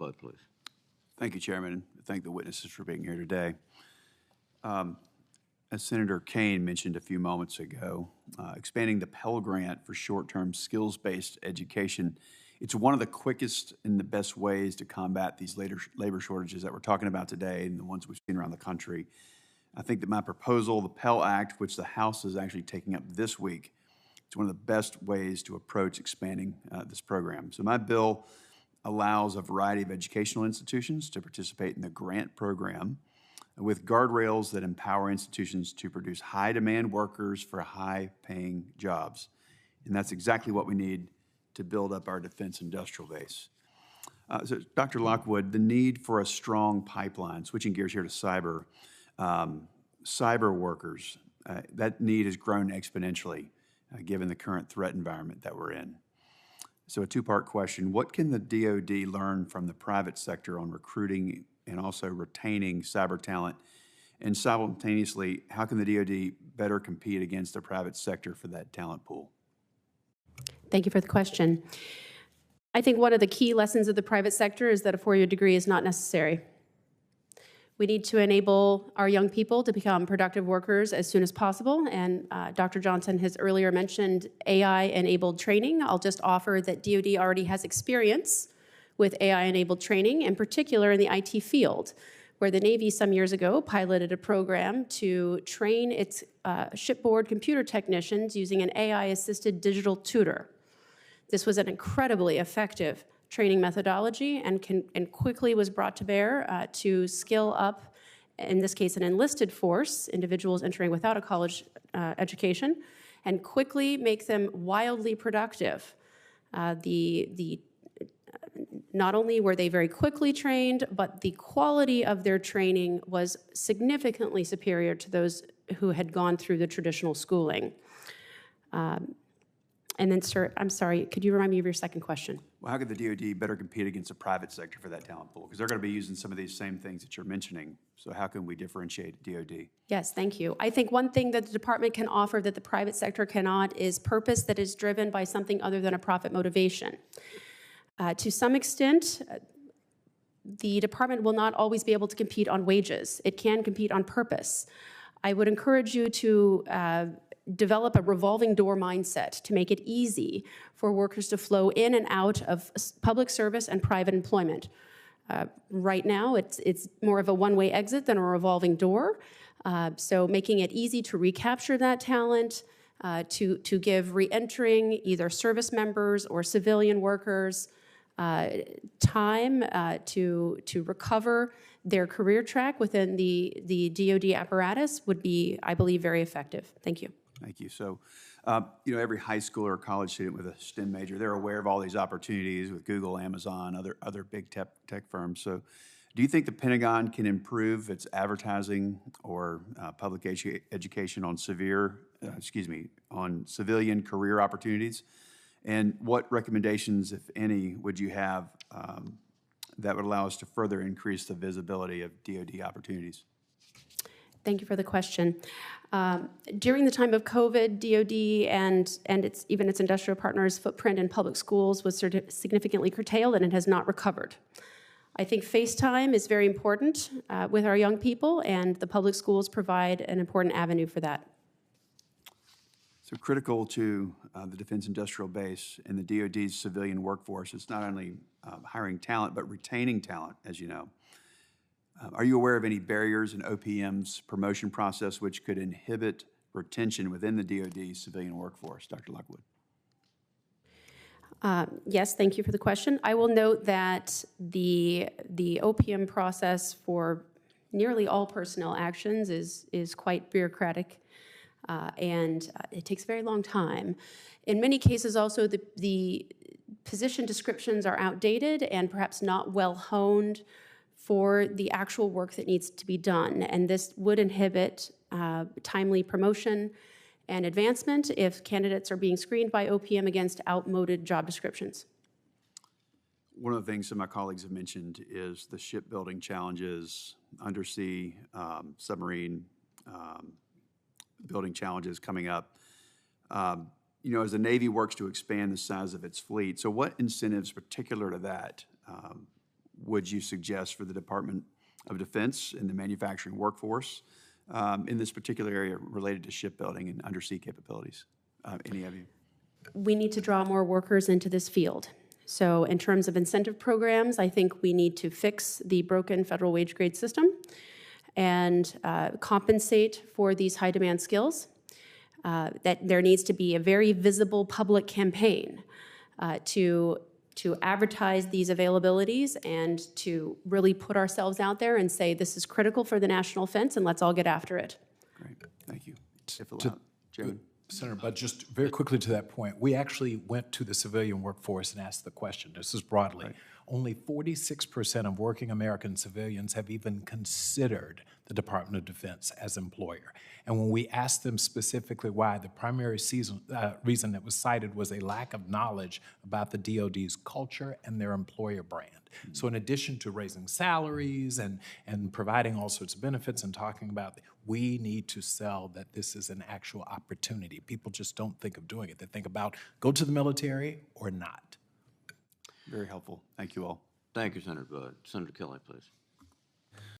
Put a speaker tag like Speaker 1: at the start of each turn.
Speaker 1: slide, please.
Speaker 2: Thank you, Chairman, and thank the witnesses for being here today. As Senator Kane mentioned a few moments ago, expanding the Pell Grant for short-term skills-based education, it's one of the quickest and the best ways to combat these labor shortages that we're talking about today and the ones we've seen around the country. I think that my proposal, the Pell Act, which the House is actually taking up this week, it's one of the best ways to approach expanding this program. So my bill allows a variety of educational institutions to participate in the grant program with guardrails that empower institutions to produce high-demand workers for high-paying jobs. And that's exactly what we need to build up our defense industrial base. So, Dr. Lockwood, the need for a strong pipeline, switching gears here to cyber workers, that need has grown exponentially given the current threat environment that we're in. So a two-part question. What can the DoD learn from the private sector on recruiting and also retaining cyber talent? And simultaneously, how can the DoD better compete against the private sector for that talent pool?
Speaker 3: Thank you for the question. I think one of the key lessons of the private sector is that a four-year degree is not necessary. We need to enable our young people to become productive workers as soon as possible, and Dr. Johnson has earlier mentioned AI-enabled training. I'll just offer that DoD already has experience with AI-enabled training, in particular in the IT field, where the Navy some years ago piloted a program to train its shipboard computer technicians using an AI-assisted digital tutor. This was an incredibly effective training methodology and quickly was brought to bear to skill up, in this case, an enlisted force, individuals entering without a college education, and quickly make them wildly productive. Not only were they very quickly trained, but the quality of their training was significantly superior to those who had gone through the traditional schooling. And then, sir, I'm sorry, could you remind me of your second question?
Speaker 2: Well, how could the DoD better compete against the private sector for that talent pool? Because they're going to be using some of these same things that you're mentioning. So how can we differentiate DoD?
Speaker 3: Yes, thank you. I think one thing that the department can offer that the private sector cannot is purpose that is driven by something other than a profit motivation. To some extent, the department will not always be able to compete on wages. It can compete on purpose. I would encourage you to develop a revolving door mindset to make it easy for workers to flow in and out of public service and private employment. Right now, it's more of a one-way exit than a revolving door. So making it easy to recapture that talent, to give re-entering either service members or civilian workers time to recover their career track within the DoD apparatus would be, I believe, very effective. Thank you.
Speaker 2: Thank you. So, every high school or college student with a STEM major, they're aware of all these opportunities with Google, Amazon, other big tech firms. So, do you think the Pentagon can improve its advertising or public education on on civilian career opportunities? And what recommendations, if any, would you have that would allow us to further increase the visibility of DoD opportunities?
Speaker 3: Thank you for the question. During the time of COVID, DoD and its industrial partners' footprint in public schools was significantly curtailed, and it has not recovered. I think FaceTime is very important with our young people, and the public schools provide an important avenue for that.
Speaker 2: So critical to the defense industrial base and the DoD's civilian workforce is not only hiring talent, but retaining talent, as you know. Are you aware of any barriers in OPM's promotion process which could inhibit retention within the DoD civilian workforce? Dr. Lockwood.
Speaker 3: Yes, thank you for the question. I will note that the OPM process for nearly all personnel actions is quite bureaucratic, and it takes a very long time. In many cases also, the position descriptions are outdated and perhaps not well honed for the actual work that needs to be done, and this would inhibit timely promotion and advancement if candidates are being screened by OPM against outmoded job descriptions.
Speaker 2: One of the things some of my colleagues have mentioned is the shipbuilding challenges, undersea submarine building challenges coming up. As the Navy works to expand the size of its fleet, so what incentives particular to that would you suggest for the Department of Defense and the manufacturing workforce in this particular area related to shipbuilding and undersea capabilities? Any of you?
Speaker 3: We need to draw more workers into this field. So in terms of incentive programs, I think we need to fix the broken federal wage grade system and compensate for these high demand skills. That there needs to be a very visible public campaign to advertise these availabilities and to really put ourselves out there and say this is critical for the national defense and let's all get after it.
Speaker 2: Great, thank you. If allowed, Chairman.
Speaker 1: Senator, but just very quickly to that point, we actually went to the civilian workforce and asked the question, this is broadly, only 46% of working American civilians have even considered the Department of Defense as employer. And when we asked them specifically why, the primary reason that was cited was a lack of knowledge about the DoD's culture and their employer brand. So in addition to raising salaries and providing all sorts of benefits and talking about, we need to sell that this is an actual opportunity. People just don't think of doing it. They think about go to the military or not.
Speaker 2: Very helpful. Thank you all.
Speaker 4: Thank you, Senator Bud. Senator Kelly, please.